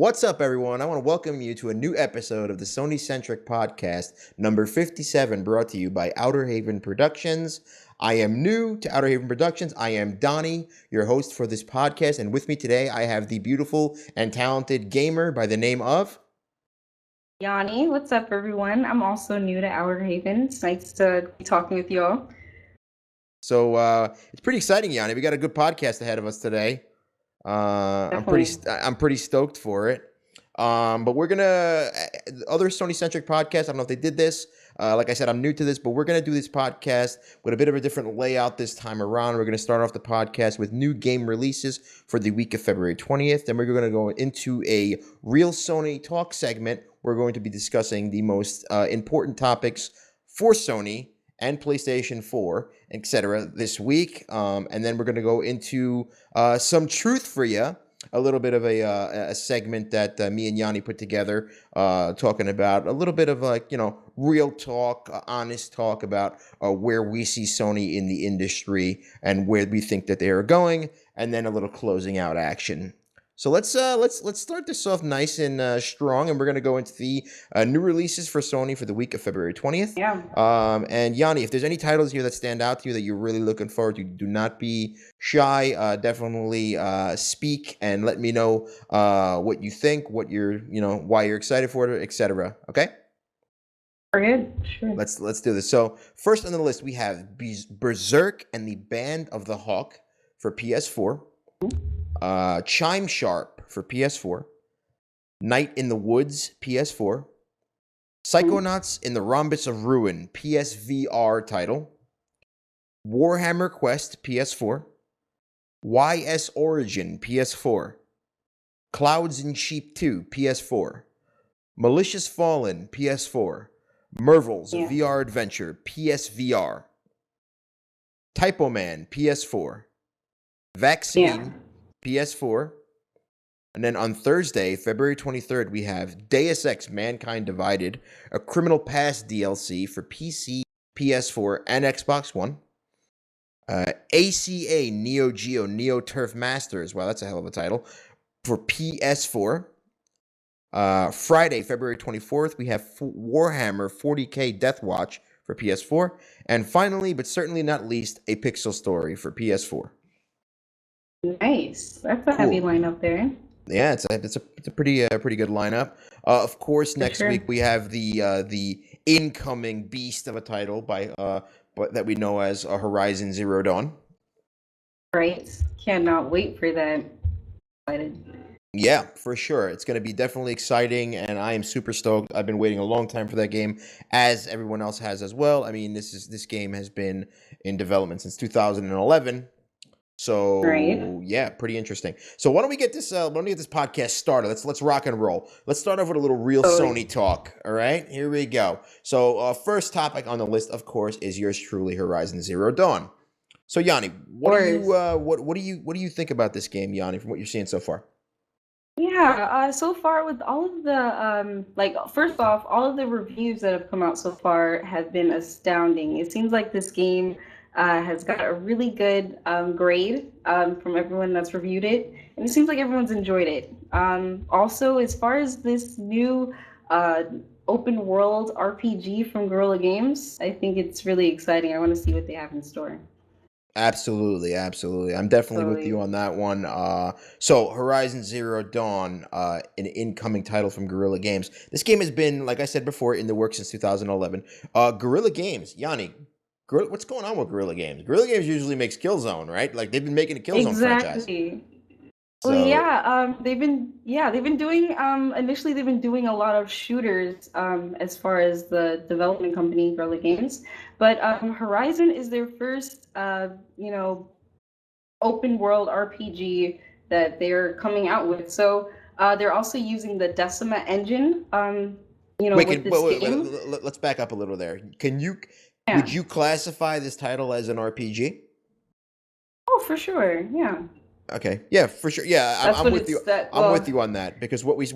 What's up, everyone? I want to welcome you to a new episode of the Sony-Centric podcast, number 57, brought to you by Outerhaven Productions. I am new to Outerhaven Productions. I am Donnie, your host for this podcast, and with me today, I have the beautiful and talented gamer by the name of Yhani. What's up, everyone? I'm also new to Outerhaven. It's nice to be talking with you all. So it's pretty exciting, Yhani. We got a good podcast ahead of us today. I'm pretty stoked for it. But we're gonna other Sony-centric podcasts. I don't know if they did this. Like I said, I'm new to this, but we're gonna do this podcast with a bit of a different layout this time around. We're gonna start off the podcast with new game releases for the week of February 20th. Then we're gonna go into a real Sony talk segment. We're going to be discussing the most important topics for Sony and PlayStation 4, etc. this week. And then we're going to go into some truth for you, a little bit of a segment that me and Yhani put together, talking about a little bit of real talk, honest talk about where we see Sony in the industry and where we think that they are going, and then a little closing out action. So let's start this off nice and strong, and we're gonna go into the new releases for Sony for the week of February 20th. Yeah. And Yhani, if there's any titles here that stand out to you that you're really looking forward to, do not be shy. Definitely speak and let me know what you think, what you're why you're excited for it, etc. Okay. We're good. Sure. Let's do this. So first on the list we have Berserk and the Band of the Hawk for PS4. Chime Sharp for PS4, Night in the Woods PS4, Psychonauts in the Rhombus of Ruin PSVR title, Warhammer Quest PS4, YS Origin PS4, Clouds and Sheep 2 PS4, Malicious Fallen PS4, Mervils VR Adventure PSVR, Typo Man PS4, Vaccine PS4. And then on Thursday, February 23rd, we have Deus Ex Mankind Divided, a Criminal Pass DLC for PC, PS4, and Xbox One. ACA Neo Geo Neo Turf Masters, wow, that's a hell of a title, for PS4. Friday, February 24th, we have Warhammer 40K Deathwatch for PS4. And finally, but certainly not least, a Pixel Story for PS4. Nice. That's a heavy lineup there. Yeah, it's a pretty good lineup. Of course, next week we have the incoming beast of a title but that we know as Horizon Zero Dawn. Right. Cannot wait for that. Excited. Yeah, for sure. It's going to be definitely exciting, and I am super stoked. I've been waiting a long time for that game, as everyone else has as well. I mean, this game has been in development since 2011. So yeah, pretty interesting. So why don't we get this podcast started? Let's rock and roll. Let's start off with a little real Sony talk. All right, here we go. So first topic on the list, of course, is yours truly, Horizon Zero Dawn. So Yhani, what do you think about this game, Yhani, from what you're seeing so far? Yeah, so far with all of the first off, all of the reviews that have come out so far have been astounding. It seems like this game has got a really good grade from everyone that's reviewed it, and it seems like everyone's enjoyed it. Also, as far as this new open world RPG from Guerilla Games, I think it's really exciting. I want to see what they have in store. Absolutely. I'm definitely with you on that one. So Horizon Zero Dawn, an incoming title from Guerilla Games. This game has been, like I said before, in the works since 2011. Guerilla Games, Yhani, what's going on with Guerilla Games? Guerilla Games usually makes Killzone, right? Like they've been making a Killzone franchise. So, well, yeah, they've been doing initially they've been doing a lot of shooters as far as the development company Guerilla Games, but Horizon is their first open world RPG that they're coming out with. So they're also using the Decima engine. Wait, let's back up a little there. Would you classify this title as an RPG? Oh, for sure. Yeah. Okay. Yeah, for sure. Yeah, I'm with you. I'm with you on that because what we've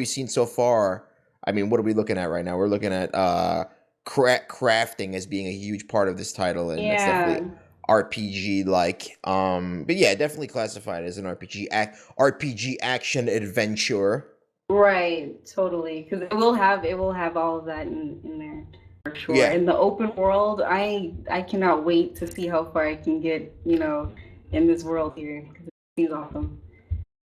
seen so far. I mean, what are we looking at right now? We're looking at crafting as being a huge part of this title, and it's definitely RPG like. But yeah, definitely classified as an RPG action adventure. Right, totally. Because it will have all of that in there for sure. Yeah. In the open world, I cannot wait to see how far I can get, in this world here because it seems awesome.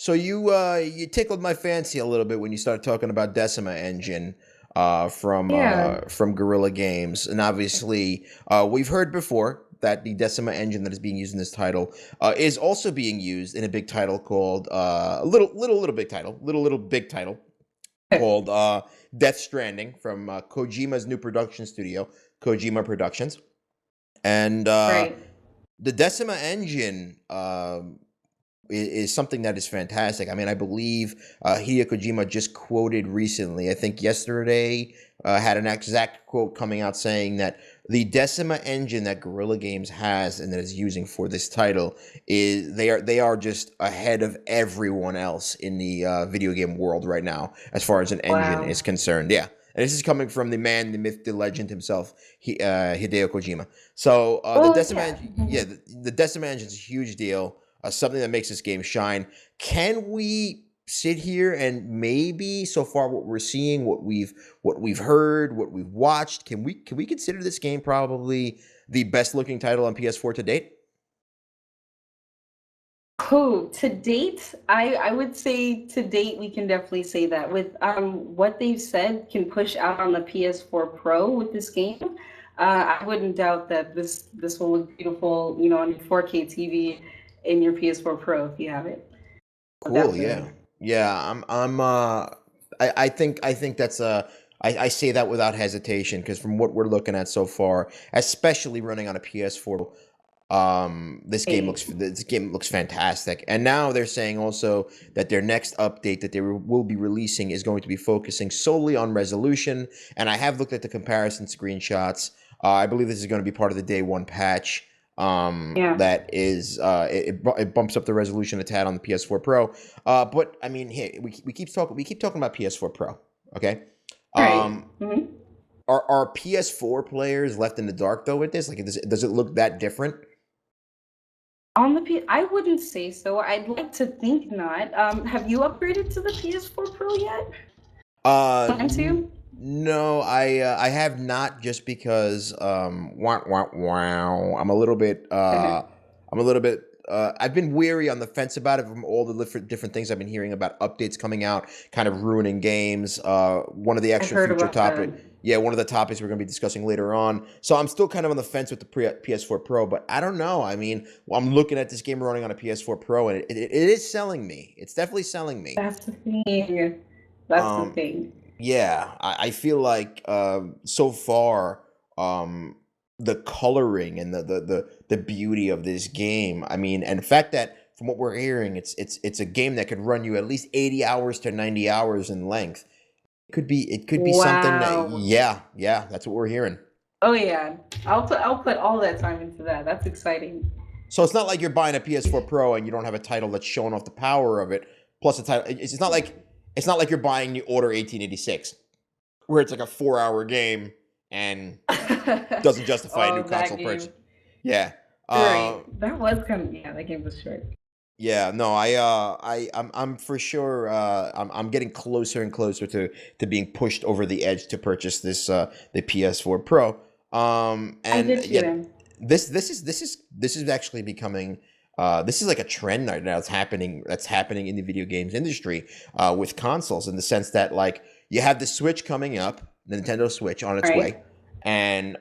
So you tickled my fancy a little bit when you started talking about Decima Engine Yeah, from Guerilla Games, and obviously we've heard before that the Decima Engine that is being used in this title is also being used in a big title called little big title called Death Stranding from Kojima's new production studio, Kojima Productions, and right. the Decima Engine. Is something that is fantastic. I mean, I believe Hideo Kojima just quoted recently, I think yesterday, had an exact quote coming out saying that the Decima engine that Guerrilla Games has and that is using for this title is they are just ahead of everyone else in the video game world right now as far as an engine Wow. is concerned. Yeah. And this is coming from the man, the myth, the legend himself, Hideo Kojima. So the Well, Decima, yeah. yeah, the Decima engine is a huge deal, something that makes this game shine. Can we sit here and maybe so far what we're seeing, what we've heard, what we've watched, can we consider this game probably the best looking title on PS4 to date? Oh, to date, I would say to date we can definitely say that with what they've said can push out on the PS4 Pro with this game. I wouldn't doubt that this will look beautiful, on your 4K TV in your PS4 Pro if you have it. Cool. Definitely. Yeah. Yeah. I think that's I say that without hesitation because from what we're looking at so far, especially running on a PS4, Hey, this game looks fantastic. And now they're saying also that their next update that they will be releasing is going to be focusing solely on resolution. And I have looked at the comparison screenshots. I believe this is going to be part of the day one patch. yeah, That is it bumps up the resolution a tad on the PS4 Pro. But I mean, hey, we keep talking about PS4 Pro. Okay. right. Um, Hmm. are PS4 players left in the dark though with this? Like, does it look that different? On the I wouldn't say so. I'd like to think not. Have you upgraded to the PS4 Pro yet? Plan to? No, I have not just because wow. I'm a little bit I've been weary on the fence about it from all the different things I've been hearing about updates coming out, kind of ruining games. One of the I've extra heard future about that. topic, yeah, one of the topics we're going to be discussing later on. So I'm still kind of on the fence with the PS4 Pro, but I don't know. I mean, I'm looking at this game running on a PS4 Pro, and it is selling me. It's definitely selling me. That's the thing. That's the Um, thing. yeah, I feel like so far the coloring and the beauty of this game. I mean, and the fact that from what we're hearing, it's a game that could run you at least 80 hours to 90 hours in length. It could be something that Wow. yeah, that's what we're hearing. Oh yeah. I'll put all that time into that. That's exciting. So it's not like you're buying a PS4 Pro and you don't have a title that's showing off the power of it. Plus a title, it's not like you're buying New Order 1886, where it's like a 4 hour game and doesn't justify a new Oh, that console purchase. game. Yeah. Right. That was kind of, yeah, that game was short. Yeah, no, I'm for sure I'm getting closer and closer to being pushed over the edge to purchase this the PS4 Pro. I And did too. yeah, Then. this is actually becoming this is like a trend right now that's happening in the video games industry with consoles in the sense that like you have the Switch coming up, the Nintendo Switch on its way, Right. and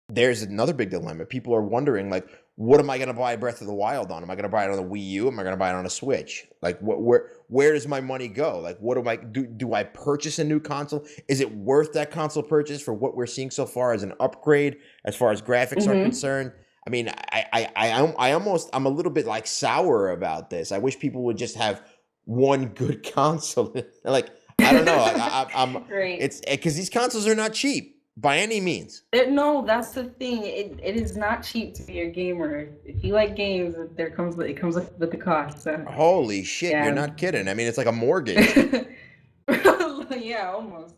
there's another big dilemma. People are wondering, like, what am I going to buy Breath of the Wild on? Am I going to buy it on a Wii U? Am I going to buy it on a Switch? Like, where does my money go? Like, what do I do? Do I purchase a new console? Is it worth that console purchase for what we're seeing so far as an upgrade, as far as graphics are Mm-hmm. concerned? I mean, I'm a little bit like sour about this. I wish people would just have one good console. Like, I don't know. I'm Right. it's because these consoles are not cheap by any means. No, that's the thing. It is not cheap to be a gamer. If you like games, it comes with the cost. So Holy shit, you're yeah. not kidding. I mean, it's like a mortgage. Yeah, almost.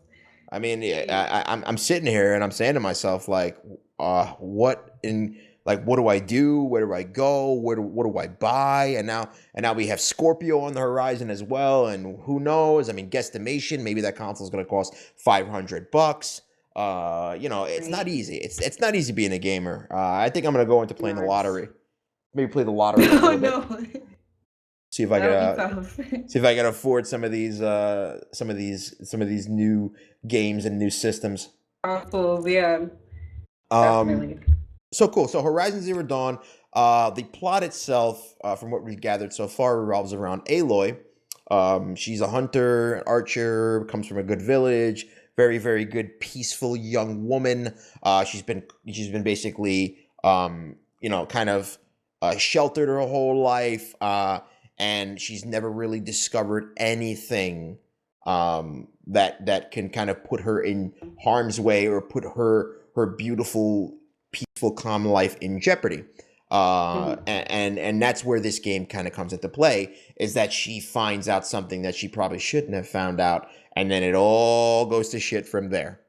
I mean, yeah, Jeez. I'm sitting here and I'm saying to myself, like, what in like, what do I do? Where do I go? What do I buy? And now we have Scorpio on the horizon as well. And who knows? I mean, guesstimation, maybe that console is going to cost $500. It's not Right. easy. It's not easy being a gamer. I think I'm going to go into playing the No, it's lottery. Maybe play the lottery a oh little bit. no. See if I That would be can tough. see if I can afford some of these new games and new systems. Consoles, yeah, Um, definitely. so cool. So Horizon Zero Dawn, the plot itself, from what we've gathered so far, revolves around Aloy. She's a hunter, an archer, comes from a good village, very, very good, peaceful young woman. She's been basically, kind of sheltered her whole life, and she's never really discovered anything that can kind of put her in harm's way or put her beautiful, peaceful, calm life in jeopardy. Mhm. And that's where this game kind of comes into play, is that she finds out something that she probably shouldn't have found out, and then it all goes to shit from there.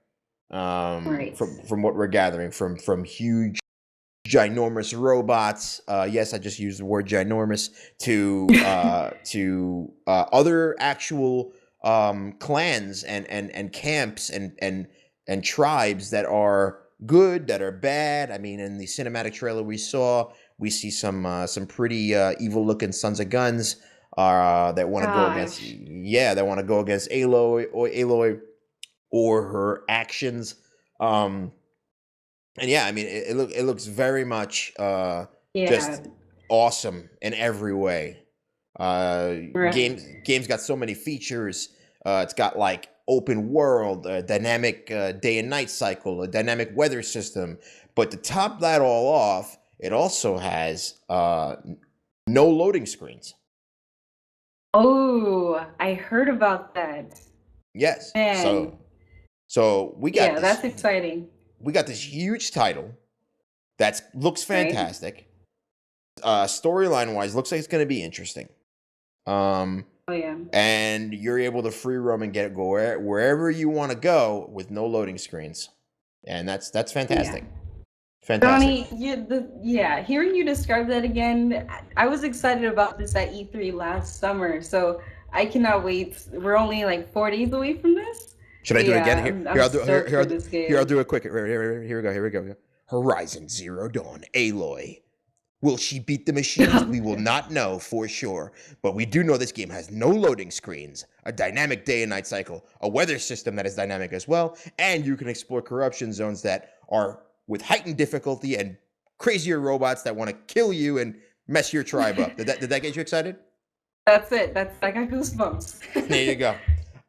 Right. From what we're gathering, from huge, ginormous robots. Yes, I just used the word ginormous to other actual clans and camps and tribes that are good, that are bad. I mean, in the cinematic trailer we see some pretty evil looking sons of guns that want to go against, Gosh. that want to go against Aloy or her actions. Um, and yeah, I mean, it looks very much Yeah. just awesome in every way. Uh, Right. games got so many features. It's got like open world, a dynamic day and night cycle, a dynamic weather system. But to top that all off, it also has no loading screens. Oh, I heard about that. Yes, Man. so we got Yeah, this that's exciting. huge title that looks Right? fantastic. Storyline wise, looks like it's going to be interesting. Um, Oh yeah. and you're able to free roam and go wherever you want to go with no loading screens, and that's Yeah. fantastic. Fantastic. Donnie, yeah, hearing you describe that again, I was excited about this at E3 last summer, so I cannot wait. We're only like 4 days away from this. Should I But do it again? yeah, Here, I'm here I'm I'll do stoked for this here I'll game. do it quick. Here we go. Here we go. Horizon Zero Dawn, Aloy. Will she beat the machines? We will not know for sure, but we do know this game has no loading screens, a dynamic day and night cycle, a weather system that is dynamic as well, and you can explore corruption zones that are with heightened difficulty and crazier robots that want to kill you and mess your tribe up. Did that get you excited? That's it. That's I got goosebumps. There you go.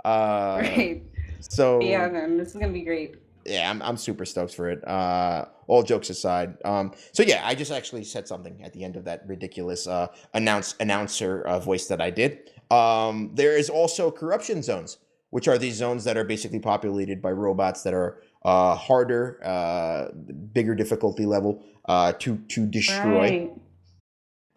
Uh, Right. Yeah, so man, this is gonna be great. yeah, I'm super stoked for it. All jokes aside, so yeah, I just actually said something at the end of that ridiculous announcer voice that I did. There is also corruption zones, which are these zones that are basically populated by robots that are harder, bigger difficulty level to destroy. Right.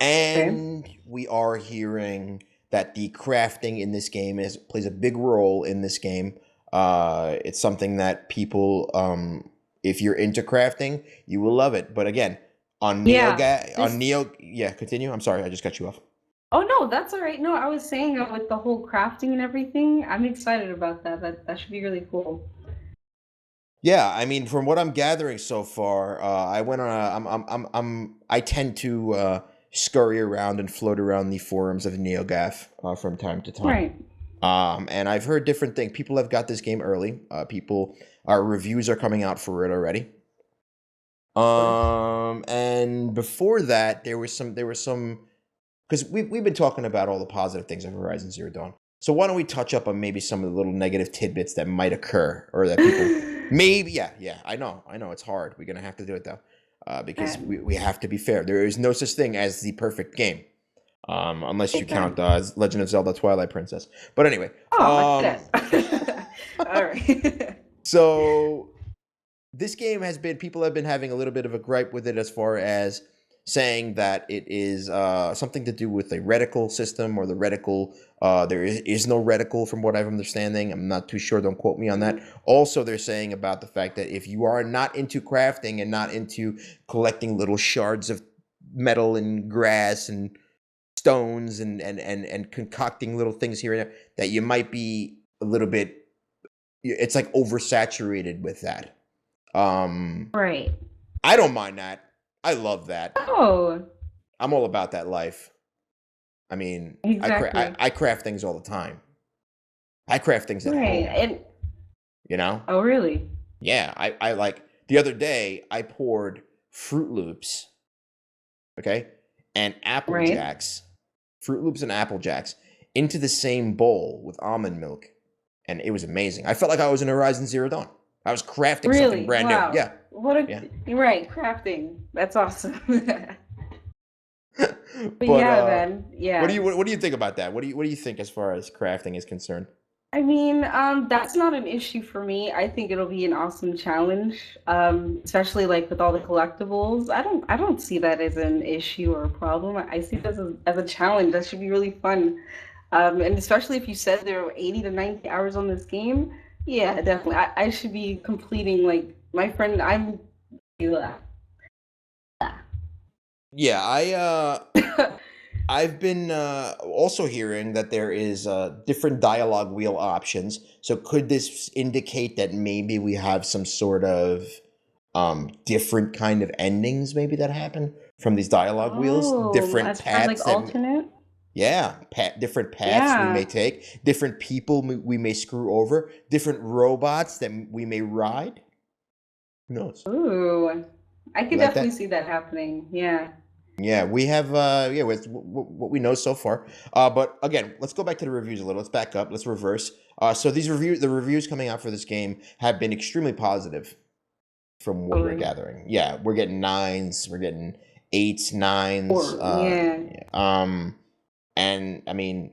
Okay. And we are hearing that the crafting in this game plays a big role in this game. It's something that people, if you're into crafting, you will love it. But again, Yeah. This yeah, continue. I'm sorry, I just cut you off. Oh no, that's all right. No, I was saying with the whole crafting and everything, I'm excited about that. That should be really cool. Yeah, I mean, from what I'm gathering so far, I went on. I tend to scurry around and float around the forums of NeoGAF from time to time. Right. And I've heard different things. People have got this game early. Our reviews are coming out for it already. Of course. And before that, there was some, because we've been talking about all the positive things of Horizon Zero Dawn. So why don't we touch up on maybe some of the little negative tidbits that might occur, or that people maybe, yeah, I know, it's hard. We're gonna have to do it though, because Um, we have to be fair. There is no such thing as the perfect game, unless you count exactly. Legend of Zelda: Twilight Princess. But anyway, Oh, look at that. All right. so this game has been, people have been having a little bit of a gripe with it as far as saying that it is something to do with a reticle system or the reticle. There is no reticle from what I'm understanding. I'm not too sure. Don't quote me on that. Also, they're saying about the fact that if you are not into crafting and not into collecting little shards of metal and grass and stones and concocting little things here and there, that you might be a little bit, it's like oversaturated with that. Right. I don't mind that. I love that. Oh, I'm all about that life. I mean, exactly. I craft things all the time. I craft things at Right. home, And you know? oh, really? Yeah, I like the other day I poured Fruit Loops, okay, and Apple Right. Jacks, Fruit Loops and Apple Jacks into the same bowl with almond milk, and it was amazing. I felt like I was in Horizon Zero Dawn. I was crafting something Really? brand new. Wow. Yeah, What a yeah. right, crafting. That's awesome. But But yeah, man. what Yeah. what do you think about that? What do you think as far as crafting is concerned? I mean, that's not an issue for me. I think it'll be an awesome challenge, especially like with all the collectibles. I don't see that as an issue or a problem. I see this as a challenge. That should be really fun. And especially if you said there are 80 to 90 hours on this game, yeah, definitely. I should be completing like my friend. Yeah. Yeah, I've been also hearing that there is different dialogue wheel options. So could this indicate that maybe we have some sort of different kind of endings maybe that happen from these dialogue wheels? Oh, Different as far as like paths that alternate? yeah, different paths we may Yeah. take, different people we may screw over, different robots that we may ride. Who knows? Ooh, I You could like definitely that? see that happening. Yeah. Yeah, we have yeah, with what we know so far. But again, let's go back to the reviews a little. Let's back up. Let's reverse. So the reviews coming out for this game have been extremely positive from what we're Totally. gathering. Yeah, we're getting nines, we're getting eights, nines. Or yeah. And I mean,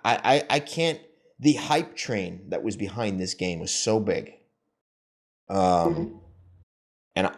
I can't. The hype train that was behind this game was so big. Um, Mhm. and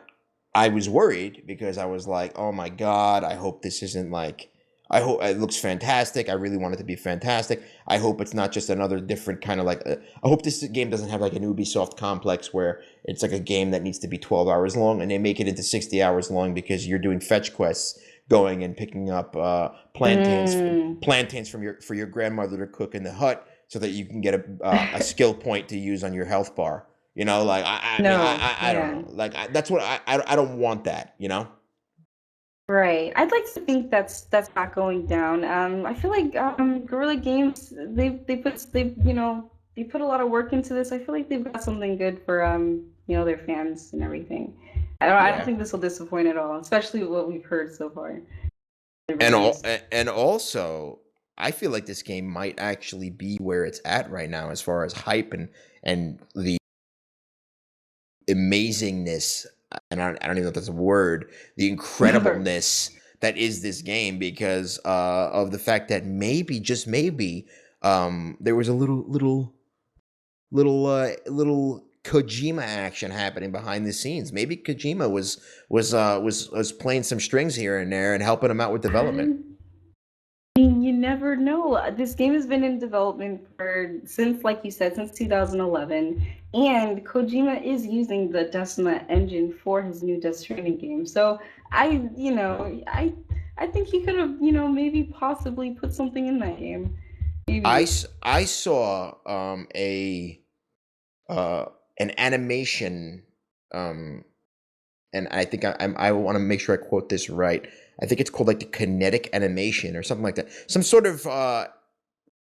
I was worried because I was like, "Oh my god, I hope this isn't like I hope it looks fantastic. I really want it to be fantastic. I hope it's not just another different kind of like I hope this game doesn't have like an Ubisoft complex where it's like a game that needs to be 12 hours long and they make it into 60 hours long because you're doing fetch quests going and picking up Mm. plantains from your for your grandmother to cook in the hut so that you can get a skill point to use on your health bar. You know, like I mean, No, I don't yeah. know. Like that's what I don't want that. You know. Right. I'd like to think that's not going down. I feel like Guerrilla Games they put a lot of work into this. I feel like they've got something good for their fans and everything. I don't Yeah. think this will disappoint at all, especially what we've heard so far. The And reviews. and also, I feel like this game might actually be where it's at right now as far as hype and the amazingness. And I don't even know if that's a word. The incredibleness that is this game because of the fact that maybe just maybe there was a little Kojima action happening behind the scenes. Maybe Kojima was playing some strings here and there and helping him out with development. I mean, you never know. This game has been in development since, like you said, since 2011, and Kojima is using the Decima engine for his new Death Stranding game. So I think he could have, maybe possibly put something in that game. Maybe. I saw a uh, an animation um, and I think I want to make sure I quote this right. I think it's called like the kinetic animation or something like that. Some sort of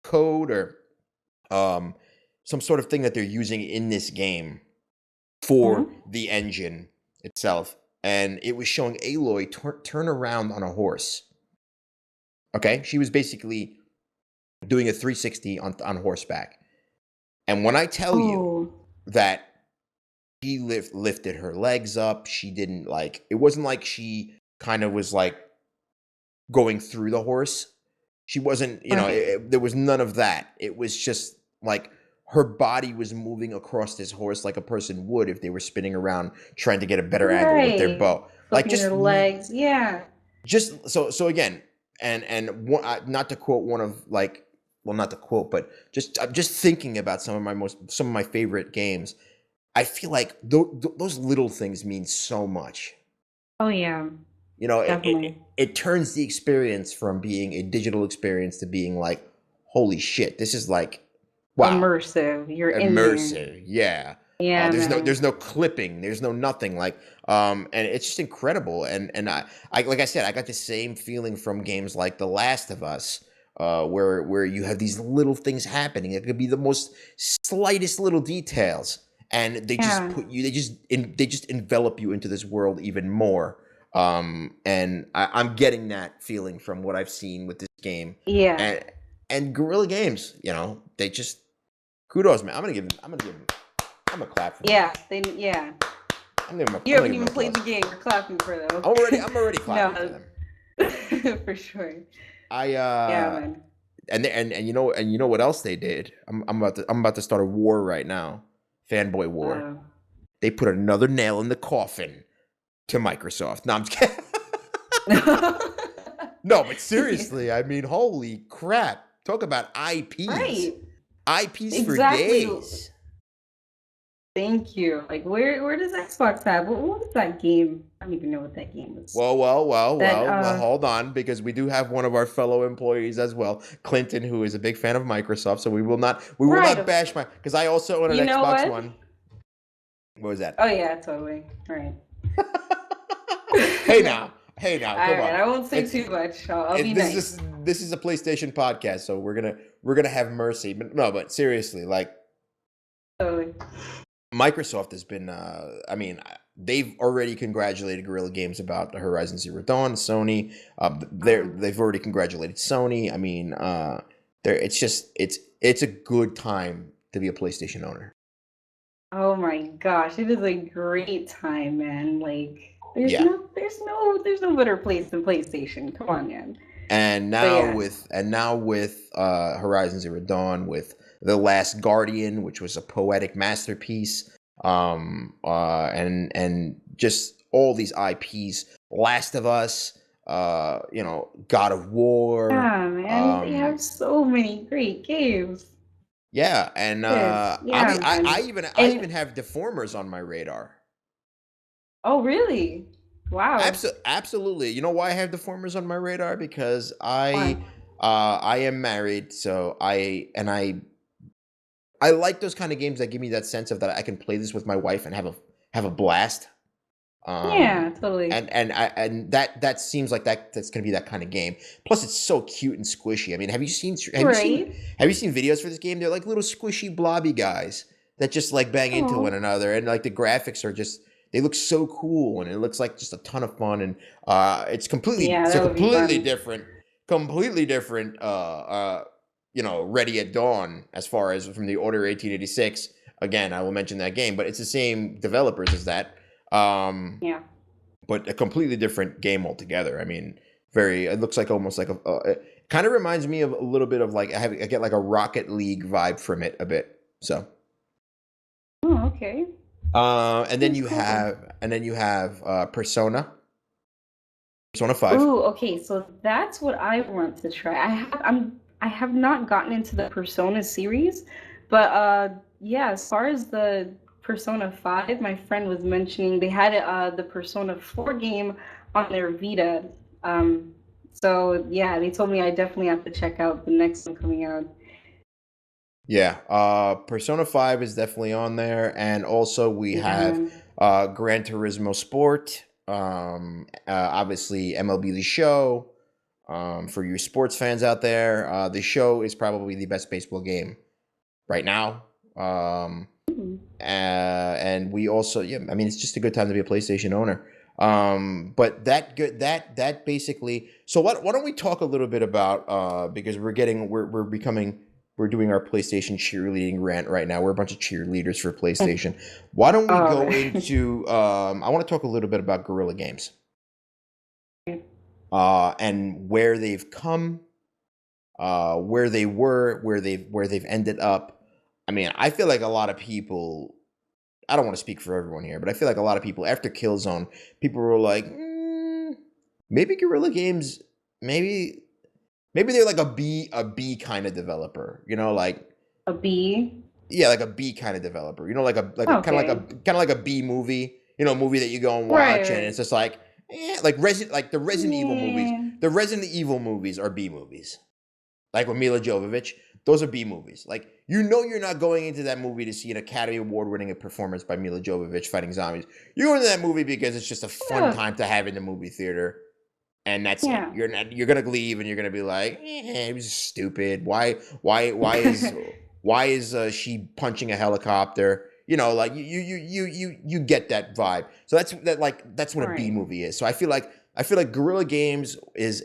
code or um, some sort of thing that they're using in this game for Mhm. the engine itself. And it was showing Aloy turn around on a horse. Okay, she was basically doing a 360 on horseback. And when I tell you Oh, that she lifted her legs up, she didn't like. It wasn't like she kind of was like going through the horse. She wasn't, right. there was none of that. It was just like her body was moving across this horse like a person would if they were spinning around trying to get a better angle with their Right. bow. Like Flipping just her legs. Yeah. so again, and not to quote one of like, well, not to quote, but just thinking about some of my favorite games. I feel like those little things mean so much. Oh yeah, You know, definitely. it turns the experience from being a digital experience to being like, holy shit, this is like, wow, Immersive. You're in there. immersive. Yeah. Yeah, man. There's no clipping, there's no nothing like, and it's just incredible. And I like I said, I got the same feeling from games like The Last of Us, where you have these little things happening. It could be the most slightest little details, and Yeah. they just envelop you into this world even more. And I'm getting that feeling from what I've seen with this game, Yeah. and Guerrilla Games. You know, they just kudos, man. I'm gonna clap for them. Yeah. Yeah. You I'm gonna haven't give them even an played the applause. game. We're clapping for them. I'm already clapping for No, them. for sure. I Yeah, man. and you know what else they did? I'm about to start a war right now, fanboy war. Uh, They put another nail in the coffin to Microsoft. No, I'm just kidding. No, but seriously, I mean, holy crap! Talk about IPs, Right. IPs for Exactly. days. Thank you. Like, where does Xbox have? What was that game? I don't even know what that game was. That Well, hold on, because we do have one of our fellow employees as well, Clinton, who is a big fan of Microsoft. So we will right. not bash my, because I also own an You know Xbox what? One. What was that? Oh yeah, totally. Right. Hey All now, hey now, come right. on. I won't say It's too much. I'll be it, nice. this is a PlayStation podcast, so we're gonna have mercy. But no, but seriously, like Totally. Microsoft has been, they've already congratulated Guerrilla Games about the Horizon Zero Dawn. Sony, they've already congratulated Sony. I mean, it's just it's a good time to be a PlayStation owner. Oh my gosh, it is a great time, man. Like, Yeah, there's no better place than PlayStation. Come on, man. and But yeah. now with Horizon Zero Dawn, with The Last Guardian, which was a poetic masterpiece, and just all these IPs, Last of Us, God of War, Yeah, man. They have um, so many great games. yeah, and Yes. Yeah, man. I And even have Deformers on my radar. oh, really? Wow. Absolutely. You know why I have Deformers on my radar? Because Why? I am married, so I like those kind of games that give me that sense of that I can play this with my wife and have a blast. Yeah, Um, totally. and that seems like that's gonna be that kind of game. Plus, it's so cute and squishy. I mean, Right. have you seen videos for this game? They're like little squishy blobby guys that just like bang into one Oh. another, and like the graphics are just they look so cool, and it looks like just a ton of fun. And Yeah, it's a that would be fun. completely different Ready at Dawn, as far as from the Order 1886. Again, I will mention that game, but it's the same developers as that. Um, Yeah. but a completely different game altogether. I mean, it looks like almost like it kind of reminds me of a little bit of like I get like a Rocket League vibe from it a bit. So, Oh, okay. That's cool. and then you have Persona 5. Ooh, okay. So that's what I want to try. I have not gotten into the Persona series, but yeah, as far as the Persona 5, my friend was mentioning they had the Persona 4 game on their Vita. Um so yeah, they told me I definitely have to check out the next one coming out. Yeah, Persona 5 is definitely on there, and also we Yeah, have man. Gran Turismo Sport, obviously MLB The Show. For you sports fans out there, The Show is probably the best baseball game right now. Mhm. And we also, yeah, I mean, it's just a good time to be a PlayStation owner. But that basically. So why don't we talk a little bit about because we're doing our PlayStation cheerleading rant right now. We're a bunch of cheerleaders for PlayStation. Why don't we Oh go man. into? I want to talk a little bit about Guerrilla Games, and where they've come, where they were, where they've ended up. I mean, I feel like a lot of people. I don't want to speak for everyone here, but I feel like a lot of people after Killzone, people were like, maybe Guerilla Games, maybe they're like a B kind of developer, like A B. yeah, like a B kind of developer, like a Okay. kind of like a B movie, a movie that you go and Right. watch and it's Right. just like like the Resident Evil movies. Yeah. The Resident Evil movies are B movies. Like with Mila Jovovich, those are B movies. Like you're not going into that movie to see an Academy Award winning performance by Mila Jovovich fighting zombies. You're going to that movie because it's just a fun Yeah. time to have in the movie theater, and that's it. Yeah. You're gonna leave and you're gonna be like, it was stupid. Why is she punching a helicopter? Like you get that vibe. So that's what a B Right. movie is. So I feel like Guerrilla Games is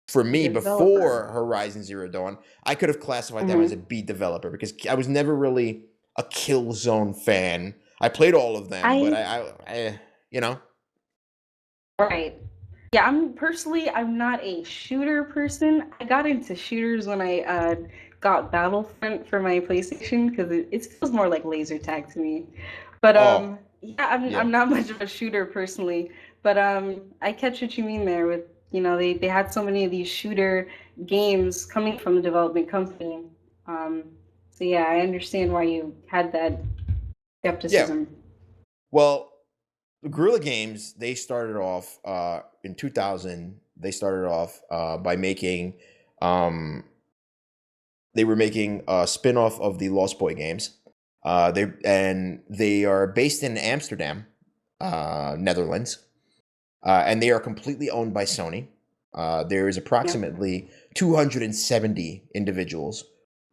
for me, Developer. before Horizon Zero Dawn, I could have classified them as a B developer because I was never really a Killzone fan. I played all of them, but I Right. Yeah, I'm not a shooter person. I got into shooters when I got Battlefront for my PlayStation because it feels more like laser tag to me. But Oh, yeah, yeah. I'm not much of a shooter personally. But I catch what you mean there with they had so many of these shooter games coming from the development company. Um, so yeah, I understand why you had that Yeah. skepticism. Well, Guerrilla Games, they started off in 2000. They started off by making they were making a spin-off of the Lost Boy games. They are based in Amsterdam, Netherlands. And they are completely owned by Sony. There is approximately 270 individuals,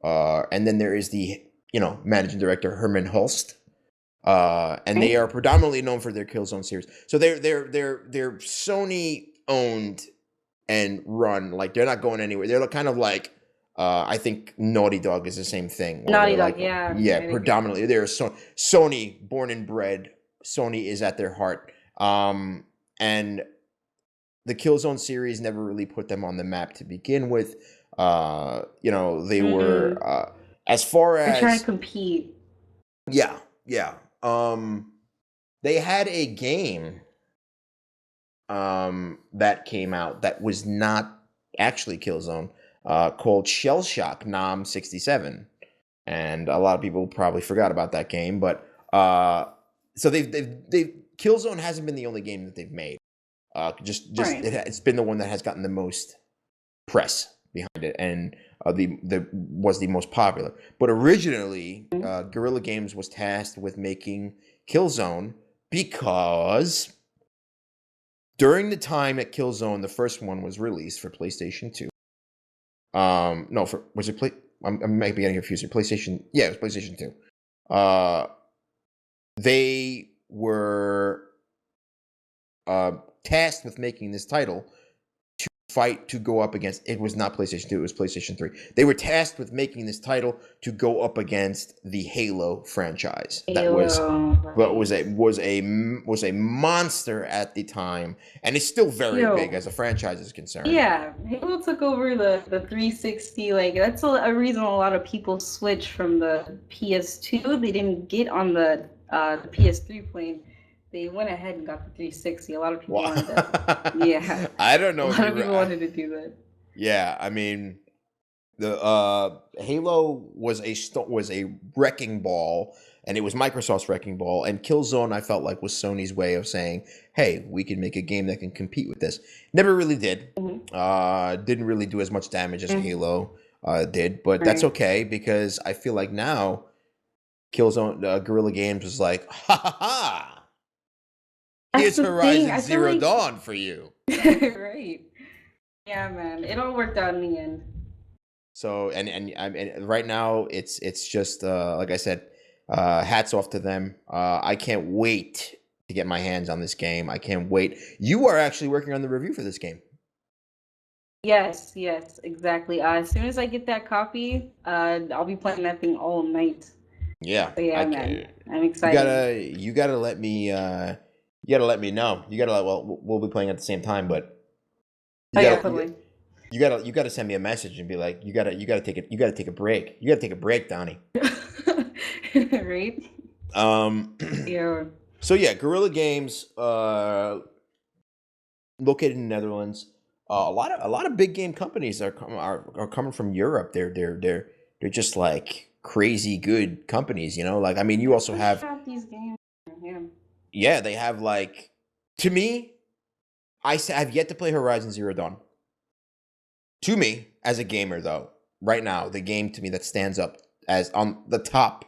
and then there is the managing director Herman Hulst, and they are predominantly known for their Killzone series. So they're Sony owned and run. Like they're not going anywhere. They're kind of like I think Naughty Dog is the same thing. Naughty Dog, like, yeah. Yeah, predominantly they're Sony, born and bred. Sony is at their heart. And the Killzone series never really put them on the map to begin with. They were as far as they're trying to compete. Yeah. They had a game that came out that was not actually Killzone, called Shell Shock Nam 67, and a lot of people probably forgot about that game. But so they've Killzone hasn't been the only game that they've made. Right. It's been the one that has gotten the most press behind it, and was the most popular. But originally, Guerrilla Games was tasked with making Killzone because during the time that Killzone, the first one, was released for PlayStation 2. No, was it I might be getting confused. PlayStation, yeah, it was PlayStation 2. They were tasked with making this title to fight to go up against. It was not PlayStation 2. It was PlayStation 3. They were tasked with making this title to go up against the Halo franchise. That was a monster at the time, and it's still very big as a franchise is concerned. Yeah, Halo took over the 360. Like that's a reason a lot of people switch from the PS2. They didn't get on the PS3 plane. They went ahead and got the 360. A lot of people wanted that. Yeah. I don't know. A lot of people wanted to do that. Yeah, I mean, the Halo was a wrecking ball, and it was Microsoft's wrecking ball. And Killzone, I felt like, was Sony's way of saying, "Hey, we can make a game that can compete with this." Never really did. Didn't really do as much damage as Halo did, but that's okay because I feel like now Killzone, Guerrilla Games was like, "Ha ha ha! Here's Horizon Zero Dawn for you." Right. Yeah, man. It all worked out in the end. So and right now it's just like I said, hats off to them. I can't wait to get my hands on this game. I can't wait. You are actually working on the review for this game. Yes, exactly. As soon as I get that copy, I'll be playing that thing all night. Yeah. So yeah, man. I'm excited. You gotta let me you gotta let me know. You gotta we'll be playing at the same time, but totally. You gotta send me a message and be like, you gotta take a break. You gotta take a break, Donnie. Right? Yeah. So yeah, Guerrilla Games located in the Netherlands. A lot of big game companies are coming from Europe. They're just like crazy good companies, you know. Like I mean, you also have these games. Yeah. yeah, they have like to me, I've yet to play Horizon Zero Dawn. To me, as a gamer though, right now, the game to me that stands up as on the top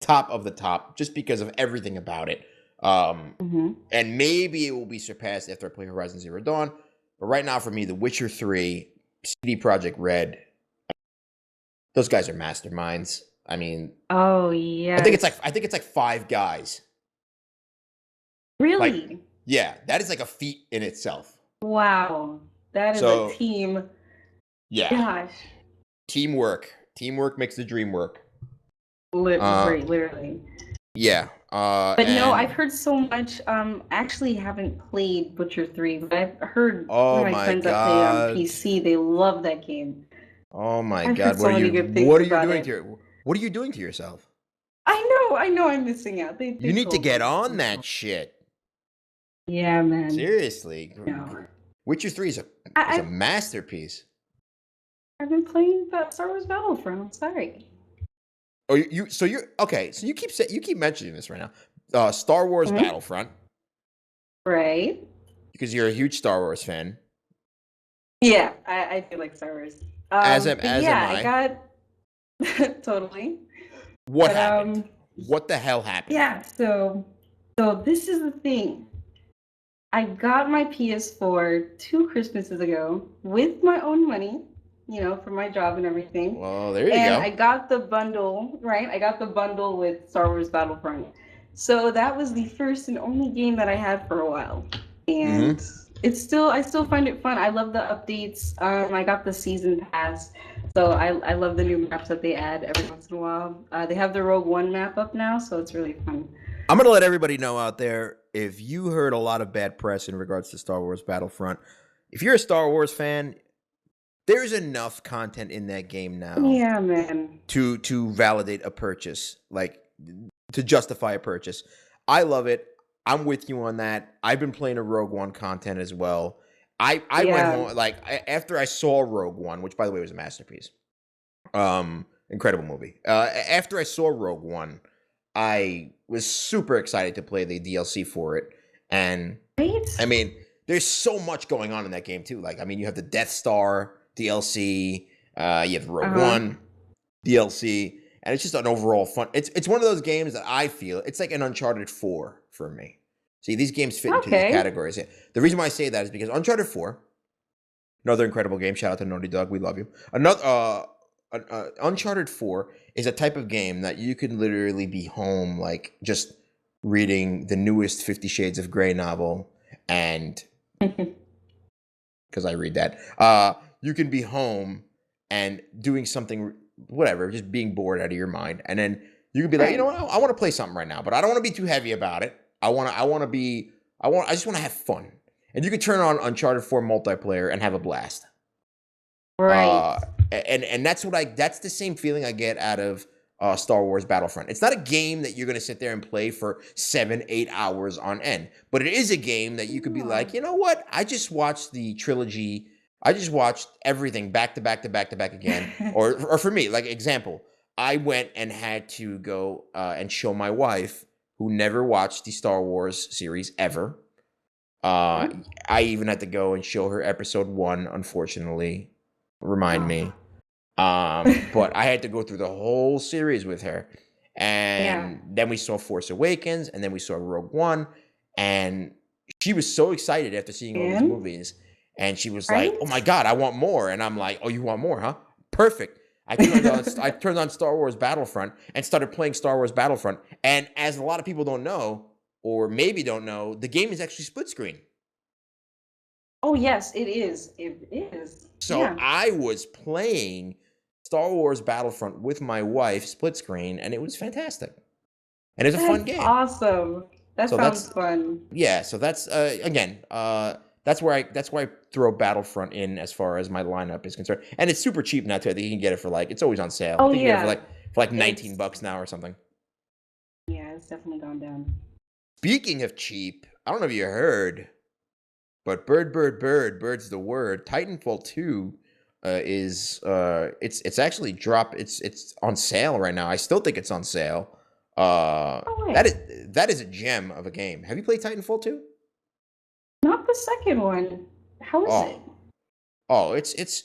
of the top, just because of everything about it. Mm-hmm. And maybe it will be surpassed after I play Horizon Zero Dawn. But right now, for me, The Witcher 3, CD Projekt Red, those guys are masterminds. I mean, Oh I think it's like five guys. Like, really? yeah, that is like a feat in itself. Wow, that is a So team. yeah, Gosh, teamwork makes the dream work. right, literally. Yeah. But no, I've And heard so much. Actually haven't played Butcher 3, but I've heard some oh of my my friends that play it on god. PC, they love that game. Oh my I've heard god. so many good things about it. What are you doing to yourself? I know I'm missing out. You They need to told get me. on that shit. Yeah, man. Seriously. No. Witcher 3 is a I, masterpiece. I've been playing that Star Wars Battlefront. I'm sorry. Oh, so you're okay. So you keep mentioning this right now. Star Wars Mhm. Battlefront Right? because you're a huge Star Wars fan. Yeah, I do like Star Wars. But As am yeah, I I. got totally. What But happened? What the hell happened? yeah, so this is the thing. I got my PS4 2 Christmases ago with my own money, for my job and everything. Well, there you And go. I got the bundle, right? I got the bundle with Star Wars Battlefront. So that was the first and only game that I had for a while. And Mm-hmm. I still find it fun. I love the updates. I got the season pass. So I love the new maps that they add every once in a while. They have the Rogue One map up now, so it's really fun. I'm gonna let everybody know out there if you heard a lot of bad press in regards to Star Wars Battlefront. If you're a Star Wars fan, there's enough content in that game now Yeah, man. to validate a purchase, like to justify a purchase. I love it. I'm with you on that. I've been playing a Rogue One content as well. I went Yeah. home after I saw Rogue One, which by the way was a masterpiece. Incredible movie. After I saw Rogue One, I was super excited to play the DLC for it. And Right? I mean, there's so much going on in that game too. Like, I mean, you have the Death Star DLC, you have Rogue Uh-huh. One DLC, and it's just an overall fun. It's one of those games that I feel it's like an Uncharted 4 for me. See, these games fit into these Okay. categories. The reason why I say that is because Uncharted 4, another incredible game. Shout out to Naughty Dog, we love you. Uncharted 4 is a type of game that you can literally be home, like just reading the newest 50 Shades of Grey novel, and because I read that, you can be home and doing something, whatever, just being bored out of your mind, and then you can be like, you know what, I want to play something right now, but I don't want to be too heavy about it. I just want to have fun, and you can turn on Uncharted 4 multiplayer and have a blast. Right. And that's that's the same feeling I get out of Star Wars Battlefront. It's not a game that you're going to sit there and play for 7-8 hours on end, but it is a game that you could be like, you know what? I just watched the trilogy. I just watched everything back to back to back to back again. or for me, like example, I went and had to go and show my wife, who never watched the Star Wars series ever. I even had to go and show her episode 1, unfortunately. Remind me. But I had to go through the whole series with her. And then we saw Force Awakens, and then we saw Rogue One, and she was so excited after seeing all these movies, and she was like, "Oh my god, I want more!" And I'm like, "Oh, you want more, huh? Perfect." I turned on Star Wars Battlefront and started playing Star Wars Battlefront. And as a lot of people don't know, or maybe don't know, the game is actually split screen. Oh yes, it is. It is. So I was playing Star Wars Battlefront with my wife, split screen, and it was fantastic. And it's a fun game. Awesome. That sounds fun. Yeah, so that's again, that's where I throw Battlefront in as far as my lineup is concerned. And it's super cheap now too. I think you can get it for it's always on sale. Oh, I think you can get it for like $19 now or something. Yeah, it's definitely gone down. Speaking of cheap, I don't know if you heard, But bird's the word. Titanfall 2 is it's actually it's on sale right now. I still think it's on sale. Oh That wait, is a gem of a game. Have you played Titanfall 2? not the second one. How is it? Oh, oh, Is it?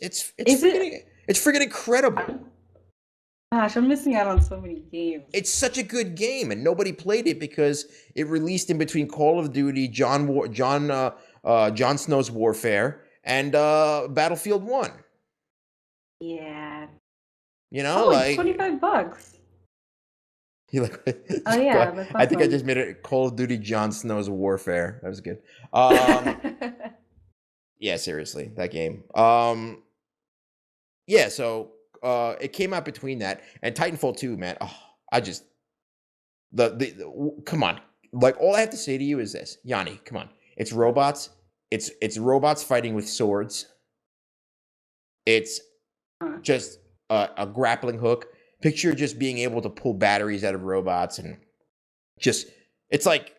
it's freaking incredible. Gosh, I'm missing out on so many games. It's such a good game, and nobody played it because it released in between Call of Duty, Jon Snow's Warfare, and Battlefield 1. Yeah. You know, Oh, it's like $25. you like. Oh yeah, that's I think I awesome. just made it Call of Duty, Jon Snow's Warfare. That was good. Yeah, seriously, that game. Yeah, so it came out between that and Titanfall 2, man. Oh, I just come on. Like all I have to say to you is this, Yhani, come on. It's robots. It's robots fighting with swords. It's just a grappling hook. Picture just being able to pull batteries out of robots and just it's like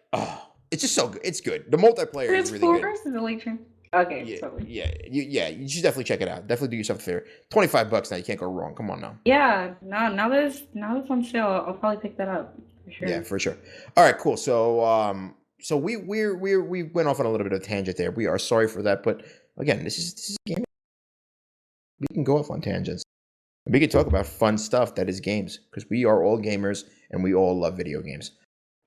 it's just so good. It's good. The multiplayer is really good. Is it like okay, Yeah, sorry. you should definitely check it out. Definitely do yourself a favor. $25 now, you can't go wrong. Come on now. Yeah, now that it's on sale, I'll probably pick that up for sure. Yeah, for sure. All right, cool. So we went off on a little bit of a tangent there. We are sorry for that, but again, this is gaming. We can go off on tangents. We can talk about fun stuff that is games because we are all gamers and we all love video games.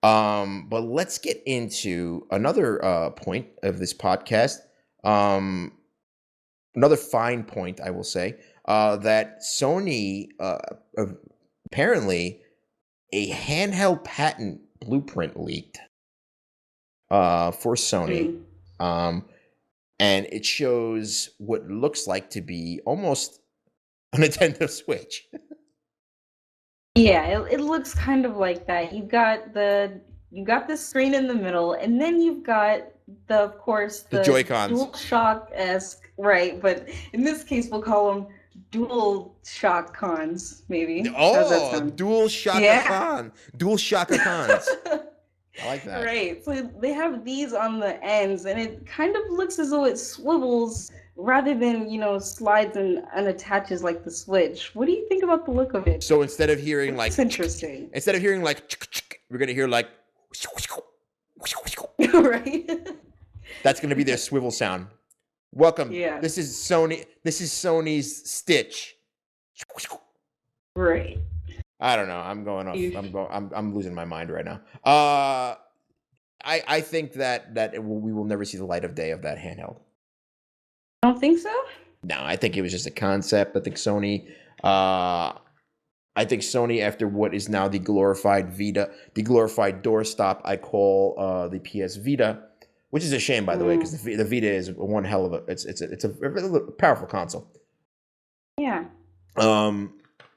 But let's get into another point of this podcast. Another fine point, I will say, that Sony apparently a handheld patent blueprint leaked for Sony. And it shows what looks like to be almost a Nintendo Switch. Yeah, it looks kind of like that. You got the screen in the middle, and then you've got of course the Joy-Cons. DualShock-esque, right? But in this case, we'll call them Dual Shock Cons, maybe. Oh, Dual Shock-a-Con. Dual Shock-a-Cons. I like that. Right. So they have these on the ends, and it kind of looks as though it swivels rather than, slides and unattaches like the Switch. What do you think about the look of it? So instead of hearing like... It's interesting. Instead of hearing like... We're going to hear like... Right? That's going to be their swivel sound. Welcome. Yeah. This is Sony's Stitch. Right. I don't know. I'm going off. I'm losing my mind right now. I think that we will never see the light of day of that handheld. I don't think so. No, I think it was just a concept. I think Sony, after what is now the glorified Vita, the glorified doorstop, I call the PS Vita, which is a shame, by the way, because the Vita is one hell of a it's a powerful console. Yeah.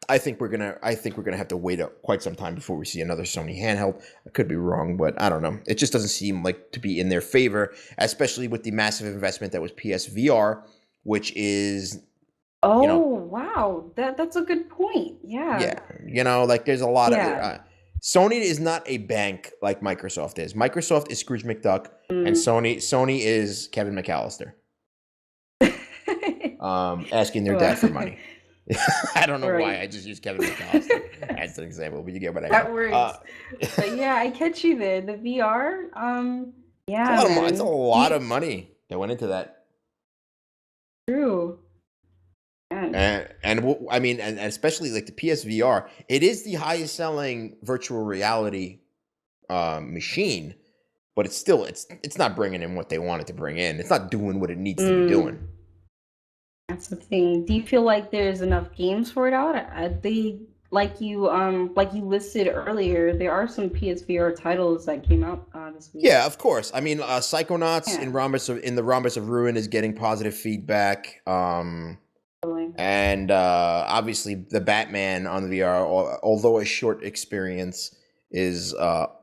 I think we're gonna have to wait quite some time before we see another Sony handheld. I could be wrong, but I don't know. It just doesn't seem like to be in their favor, especially with the massive investment that was PSVR, which is. Wow, that's a good point. Yeah. Yeah, like there's a lot of. Sony is not a bank like Microsoft is. Microsoft is Scrooge McDuck, and Sony is Kevin McAllister. Asking their dad for money. I don't know why I just used Kevin McAllister as an example, but you get what I mean. That works. But yeah, I catch you there. The VR, yeah, it's a lot of money that went into that. True. And I mean, and especially like the PSVR, it is the highest selling virtual reality machine, but it's still it's not bringing in what they want it to bring in. It's not doing what it needs to be doing. That's the thing. Do you feel like there's enough games for it out? They like you listed earlier, there are some PSVR titles that came out this week. Yeah, of course. I mean, Psychonauts in the Rhombus of Ruin is getting positive feedback. And obviously the Batman on the VR, although a short experience, is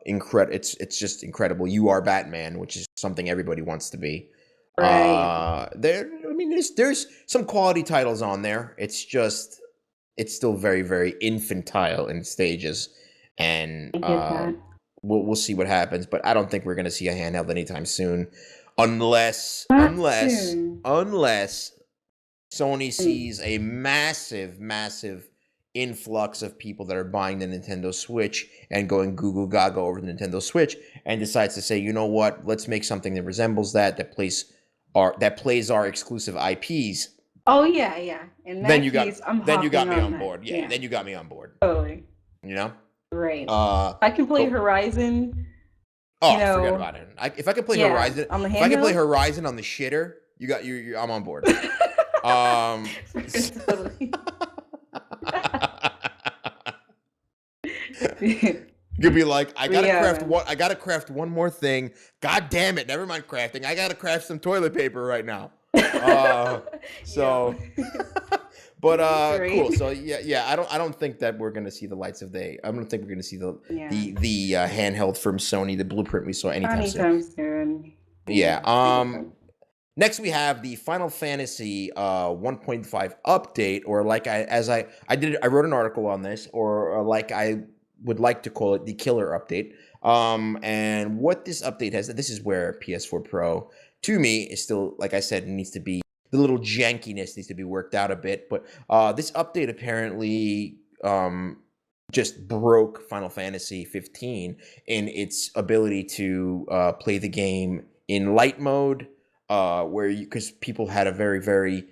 incredible. It's just incredible. You are Batman, which is something everybody wants to be. Right. There's some quality titles on there. It's still very, very infantile in stages, and we'll see what happens. But I don't think we're going to see a handheld anytime soon. unless Not unless soon. unless Sony Mm. sees a massive influx of people that are buying the Nintendo Switch and going Google Gaga over the Nintendo Switch and decides to say, you know what, let's make something that resembles that plays our exclusive IPs. Oh yeah, yeah. In Then that you got case, I'm then you got hopping me on on that. board. Yeah, Yeah, then you got me on board. totally. You know? Right. Uh I can play but Horizon, you oh, forget know, about it. If I could play yeah, Horizon, on the if I could play handheld. Horizon on the shitter, I'm on board. Um Totally. You'll be like, Yeah, man. I gotta craft one more thing. God damn it, never mind crafting. I gotta craft some toilet paper right now. Uh Yo. so but Right. cool. So yeah, I don't think that we're gonna see the lights of day. I don't think we're gonna see Yeah. the handheld from Sony, the blueprint we saw anytime soon. Anytime soon. Yeah. Yeah, I get that. Next, we have the Final Fantasy 1.5 update, or like I wrote an article on this, or like I would like to call it the killer update. And what this update has, this is where PS4 Pro, to me, is still, like I said, it needs to be, the little jankiness needs to be worked out a bit. But this update apparently just broke Final Fantasy 15 in its ability to play the game in light mode, where because people had a very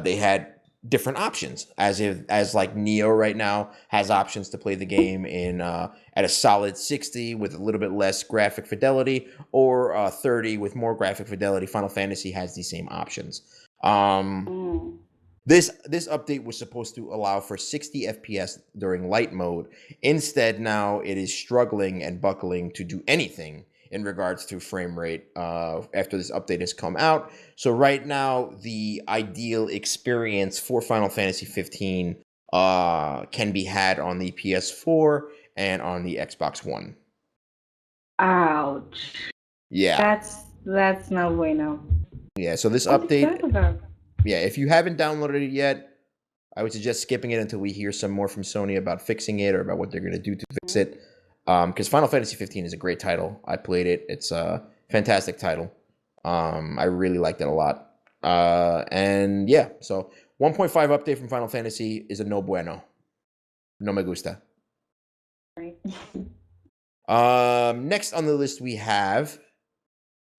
they had different options, as like Neo right now has options to play the game in at a solid 60 with a little bit less graphic fidelity, or 30 with more graphic fidelity. Final Fantasy has these same options. um Mm. this update was supposed to allow for 60 FPS during light mode. Instead, now it is struggling and buckling to do anything in regards to frame rate after this update has come out. So right now, the ideal experience for Final Fantasy 15 can be had on the PS4 and on the Xbox One. Ouch. Yeah, That's no bueno. yeah. So this What is that update, about? yeah, if you haven't downloaded it yet, I would suggest skipping it until we hear some more from Sony about fixing it or about what they're going to do to fix it. Because Final Fantasy 15 is a great title. I played it. It's a fantastic title. I really liked it a lot. And yeah, so 1.5 update from Final Fantasy is a no bueno. No me gusta. Right. Next on the list we have.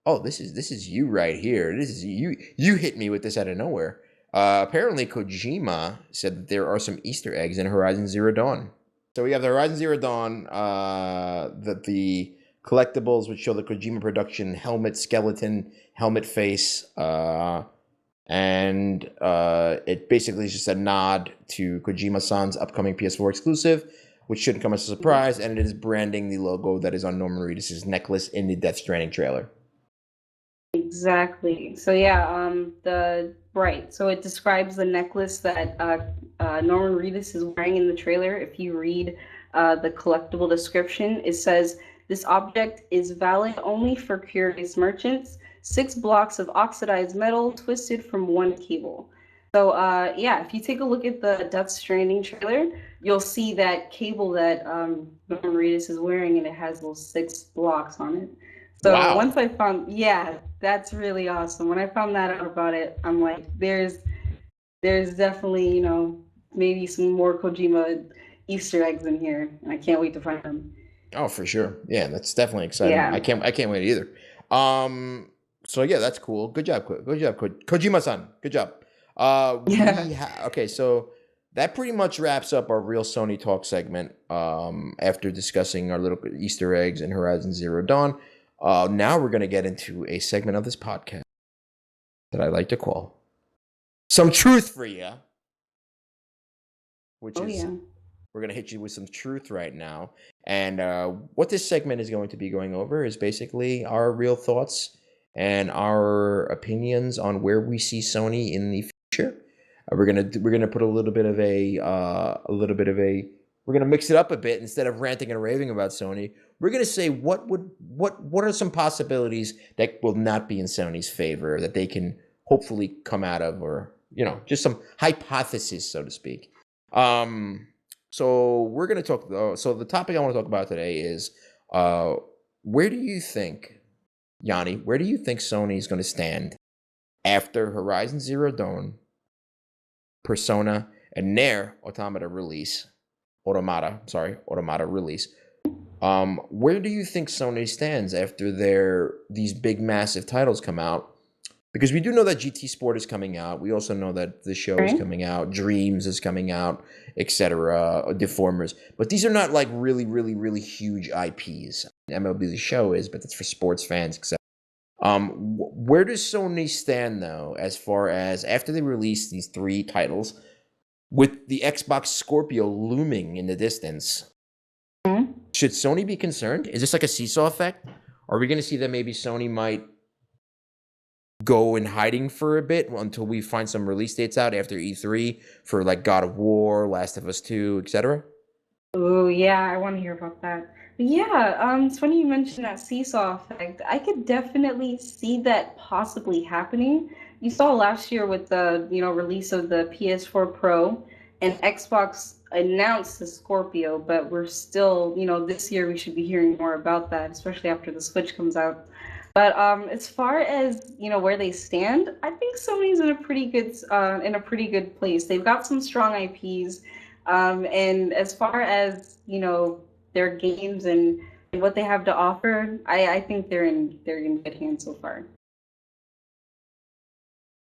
Oh, this is you right here. This is you. You hit me with this out of nowhere. Apparently, Kojima said that there are some Easter eggs in Horizon Zero Dawn. So we have the Horizon Zero Dawn, that the collectibles which show the Kojima production helmet, skeleton, helmet face, and it basically is just a nod to Kojima-san's upcoming PS4 exclusive, which shouldn't come as a surprise, and it is branding the logo that is on Norman Reedus' necklace in the Death Stranding trailer. Exactly. So yeah, so it describes the necklace that Norman Reedus is wearing in the trailer. If you read the collectible description, it says this object is valid only for curious merchants. 6 blocks of oxidized metal twisted from one cable. So yeah, if you take a look at the Death Stranding trailer, you'll see that cable that Norman Reedus is wearing, and it has those 6 blocks on it. So Wow. once I found, yeah, that's really awesome. When I found that out about it, I'm like, there's definitely, maybe some more Kojima Easter eggs in here, and I can't wait to find them. Oh, for sure. Yeah, that's definitely exciting. Yeah. I can't wait either. So yeah, that's cool. Good job, Kojima-san. Good job. Yeah. Okay, so that pretty much wraps up our real Sony talk segment. After discussing our little Easter eggs in Horizon Zero Dawn, now we're gonna get into a segment of this podcast that I like to call "Some Truth for Ya," which Oh is yeah. we're going to hit you with some truth right now. And what this segment is going to be going over is basically our real thoughts and our opinions on where we see Sony in the future. We're gonna put a little bit of we're gonna mix it up a bit. Instead of ranting and raving about Sony, we're gonna say what are some possibilities that will not be in Sony's favor that they can hopefully come out of, or just some hypothesis, so to speak. So we're going to talk. So the topic I want to talk about today is, where do you think Yanni, where do you think Sony is going to stand after Horizon Zero Dawn, Persona, and Nier Automata release? Automata release. Where do you think Sony stands after these big massive titles come out? Because we do know that GT Sport is coming out. We also know that the show is Right? coming out, Dreams is coming out, etc. Deformers, but these are not like really, really, really huge IPs. MLB The Show is, but that's for sports fans, etc. Where does Sony stand though, as far as after they release these 3 titles, with the Xbox Scorpio looming in the distance? Mhm. Should Sony be concerned? Is this like a seesaw effect? Are we going to see that maybe Sony might go in hiding for a bit until we find some release dates out after E3 for like God of War, Last of Us 2, etc.? Oh yeah, I want to hear about that. But yeah, it's funny you mentioned that seesaw effect. I could definitely see that possibly happening. You saw last year with the, release of the PS4 Pro, and Xbox announced the Scorpio, but we're still, this year we should be hearing more about that, especially after the Switch comes out. But as far as, where they stand, I think Sony's in a pretty good place. They've got some strong IPs. And as far as, their games and what they have to offer, I think they're in good hands so far.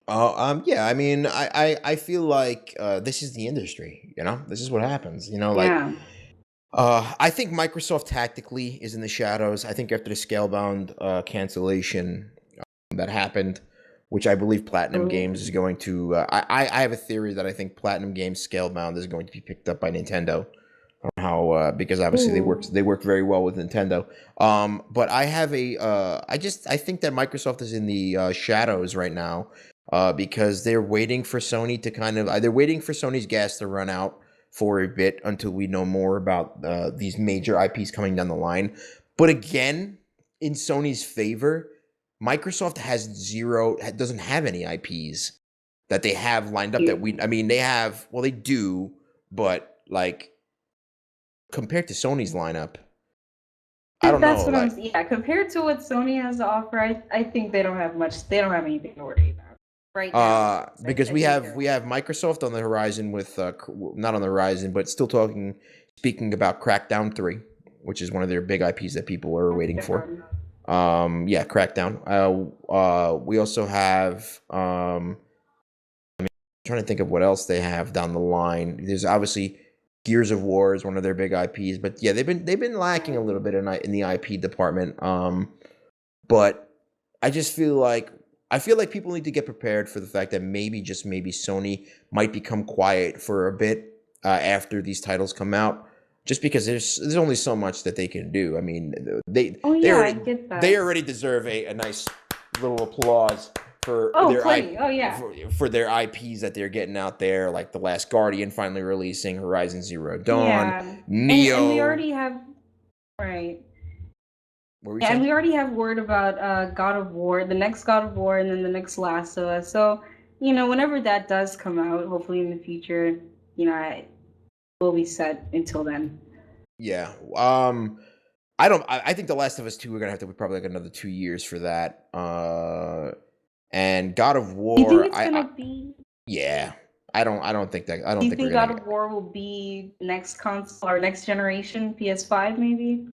Yeah. I mean, I feel like this is the industry. This is what happens. Like Yeah. I think Microsoft tactically is in the shadows. I think after the Scalebound cancellation that happened, which I believe Platinum Oh, Games is going to. I have a theory that I think Platinum Games Scalebound is going to be picked up by Nintendo. How because obviously ooh. they work very well with Nintendo. But I have I think that Microsoft is in the shadows right now because they're waiting for Sony to they're waiting for Sony's gas to run out for a bit until we know more about these major IPs coming down the line. But again, in Sony's favor, Microsoft doesn't have any IPs that they have lined up that I mean, they do, but like compared to Sony's lineup, I don't That's know. what Like, yeah, compared to what Sony has to offer, I think they don't have anything to worry about right now, at least. because I think they're we have Microsoft on the horizon with not on the horizon, but still speaking about Crackdown 3, which is one of their big IPs that people are waiting for. okay. Yeah, Crackdown. We also have trying to think of what else they have down the line. There's obviously Gears of War is one of their big IPs, but yeah, they've been lacking a little bit in the IP department. But I feel like people need to get prepared for the fact that maybe, just maybe, Sony might become quiet for a bit after these titles come out, just because there's only so much that they can do. I mean, Oh they yeah, I already get they that. already deserve a nice little applause for Oh, plenty. Oh yeah. for their IPs that they're getting out there, like The Last Guardian finally releasing, Horizon Zero Dawn, Yeah. And we Neo. already have right. What were you And saying? we already have word about God of War, the next God of War, and then the next Last of Us. So, whenever that does come out, hopefully in the future, I will be set until then. Yeah. I think The Last of Us 2, we're gonna have to wait probably like another 2 years for that. And God of Do you think War, it's gonna be? yeah. I Do don't you think we're think gonna God get. of War will be next console or next generation PS5 maybe?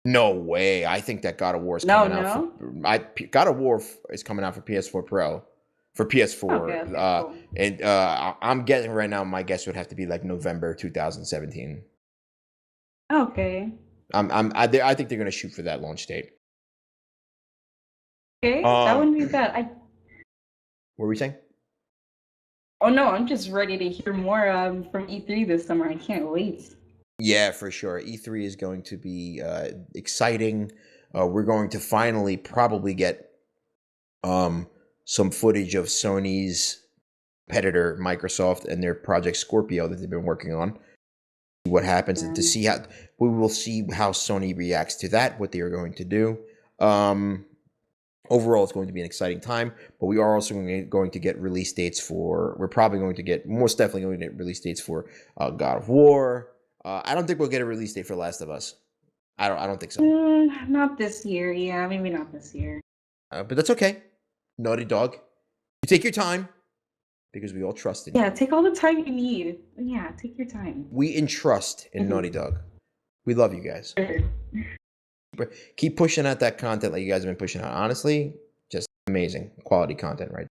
No way. I think that God of War is No, coming out for. no. God of War is coming out for PS4 Pro, for PS4. Okay, okay, cool. And I'm guessing right now. My guess would have to be like November 2017. Okay. I think they're gonna shoot for that launch date. Okay, that Um, wouldn't be bad. what were we saying? Oh no, I'm just ready to hear more from E3 this summer. I can't wait. Yeah, for sure. E3 is going to be exciting. We're going to finally probably get um, some footage of Sony's competitor, Microsoft, and their Project Scorpio that they've been working on. See what happens, and to Um, see how we will see how Sony reacts to that, what they are going to do. Um, Overall, it's going to be an exciting time, but we are also going to get release dates for. We're probably going to get, most definitely going to get release dates for God of War. I don't think we'll get a release date for Last of Us. I don't think so. not this year. Yeah, maybe not this year. But that's okay. Naughty Dog. You take your time because we all trust in you. Yeah, take all the time you need. Yeah, take your time. We entrust in Naughty Dog. We love you guys. Keep pushing out that content like you guys have been pushing out. Honestly, just amazing quality content, right?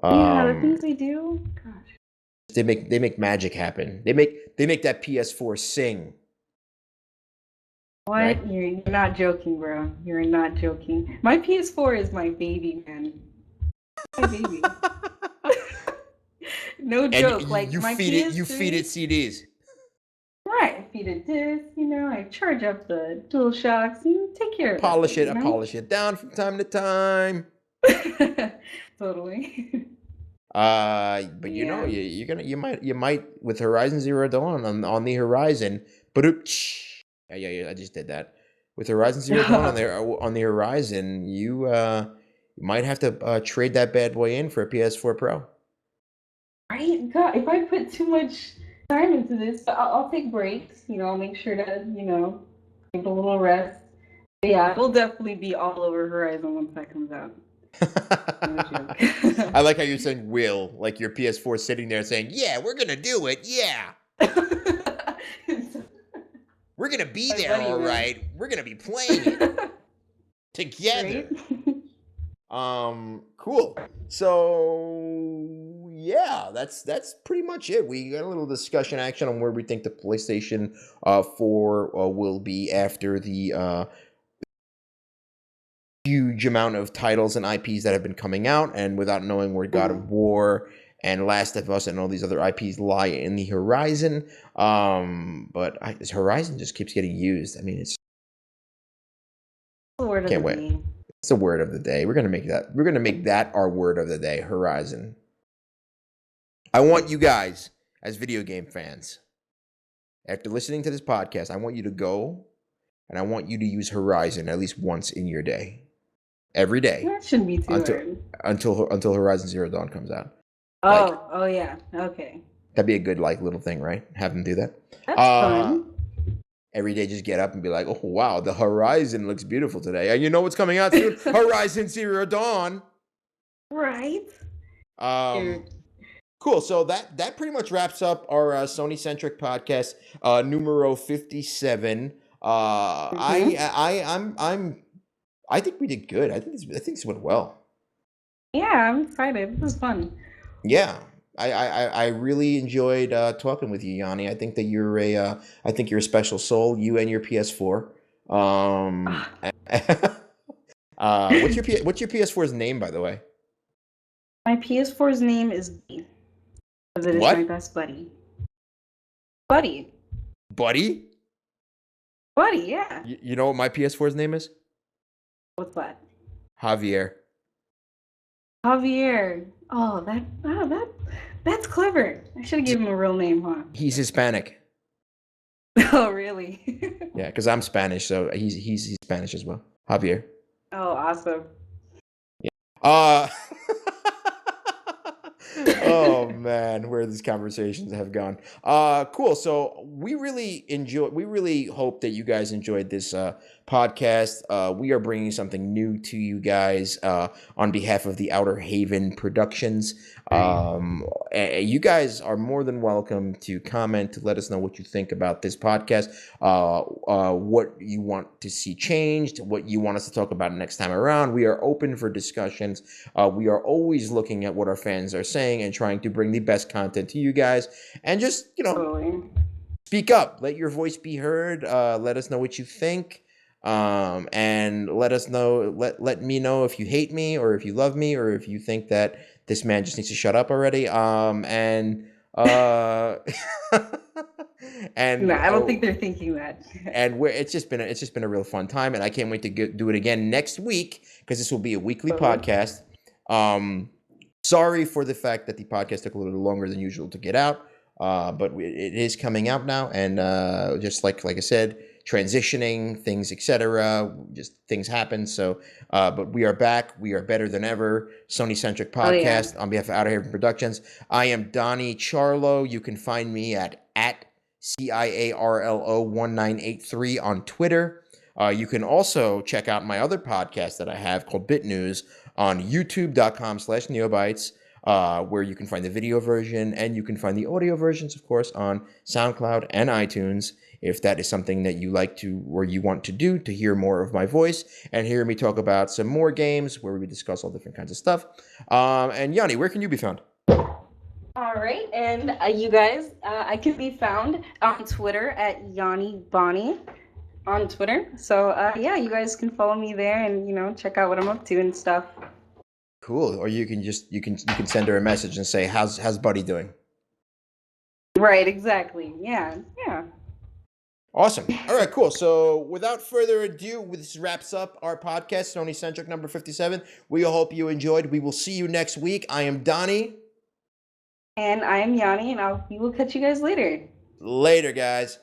Yeah, the things they do. Gosh. They make magic happen. They make that PS4 sing. What? Right? You're not joking, bro. You're not joking. My PS4 is my baby, man. My baby. No joke. And you feed it CDs. Right, I feed it disc, I charge up the DualShocks and take care of Polish it. I polish it down from time to time. Totally. But Yeah. you might with Horizon Zero Dawn on the horizon. But yeah, I just did that. With Horizon Zero Dawn on the horizon, you might have to trade that bad boy in for a PS4 Pro. Right? God, if I put too much time into this, I'll take breaks. I'll make sure to, give it a little rest. But yeah, it'll definitely be all over Horizon once that comes out. No joke. I like how you're saying will, like your PS4 sitting there saying, yeah, we're going to do it. Yeah. We're going to be there, all right. We're going to be playing it together. Right? Cool. So yeah, that's pretty much it. We got a little discussion action on where we think the PlayStation 4 will be after the huge amount of titles and IPs that have been coming out, and without knowing where God of War and Last of Us and all these other IPs lie in the horizon. But this Horizon just keeps getting used. I mean, it's can't wait. It's the word of the day. We're gonna make that our word of the day. Horizon. I want you guys, as video game fans, after listening to this podcast, I want you to go and I want you to use Horizon at least once in your day. Every day. That shouldn't be too hard. Until Horizon Zero Dawn comes out. Oh yeah. Okay. That'd be a good little thing, right? Have them do that. That's fun. Every day just get up and be like, oh wow, the horizon looks beautiful today. And you know what's coming out soon? Horizon Zero Dawn. Right. Cool. So that pretty much wraps up our Sony-Centric podcast, numero 57. I think we did good. I think this went well. Yeah, I'm excited. This was fun. Yeah. I really enjoyed talking with you, Yhani. I think that you're a special soul. You and your PS4. What's your PS4's name, by the way? My PS4's name is B, because it is What? my best buddy. Buddy. Buddy? Buddy, yeah. You know what my PS4's name is? What's that? Javier. Javier. Oh, that's clever. I should have given him a real name, huh? He's Hispanic. Oh, really? Yeah, because I'm Spanish, so he's Spanish as well. Javier. Oh, awesome. Yeah. Oh man, where these conversations have gone. Cool. So we really hope that you guys enjoyed this podcast. We are bringing something new to you guys on behalf of the Outerhaven Productions. You guys are more than welcome to comment, to let us know what you think about this podcast, what you want to see changed, what you want us to talk about next time around. We are open for discussions. We are always looking at what our fans are saying and trying to bring the best content to you guys. And just, speak up. Let your voice be heard. Let us know what you think. And let us know, let me know if you hate me or if you love me or if you think that this man just needs to shut up already. And no, I don't think they're thinking that. And it's just been a real fun time, and I can't wait to do it again next week, because this will be a weekly podcast. Sorry for the fact that the podcast took a little longer than usual to get out, but it is coming out now, and just like I said, transitioning things, etc. Just things happen. So, but we are back. We are better than ever. Sony-Centric podcast on behalf of Outerhaven Productions. I am Donnie Ciarlo. You can find me at CIARLO1983 on Twitter. You can also check out my other podcast that I have called Bit News on youtube.com/neobytes, where you can find the video version and you can find the audio versions, of course, on SoundCloud and iTunes. If that is something that you like to or you want to do to hear more of my voice and hear me talk about some more games where we discuss all different kinds of stuff. And Yhani, where can you be found? All right, and you guys, I can be found on Twitter at Yhani Bonnie on Twitter. So yeah, you guys can follow me there and check out what I'm up to and stuff. Cool. Or you can just you can send her a message and say, how's Buddy doing? Right, exactly. Yeah. Awesome. All right, cool. So without further ado, this wraps up our podcast, Sony-Centric number 57. We hope you enjoyed. We will see you next week. I am Donnie. And I am Yhani, and we will catch you guys later. Later, guys.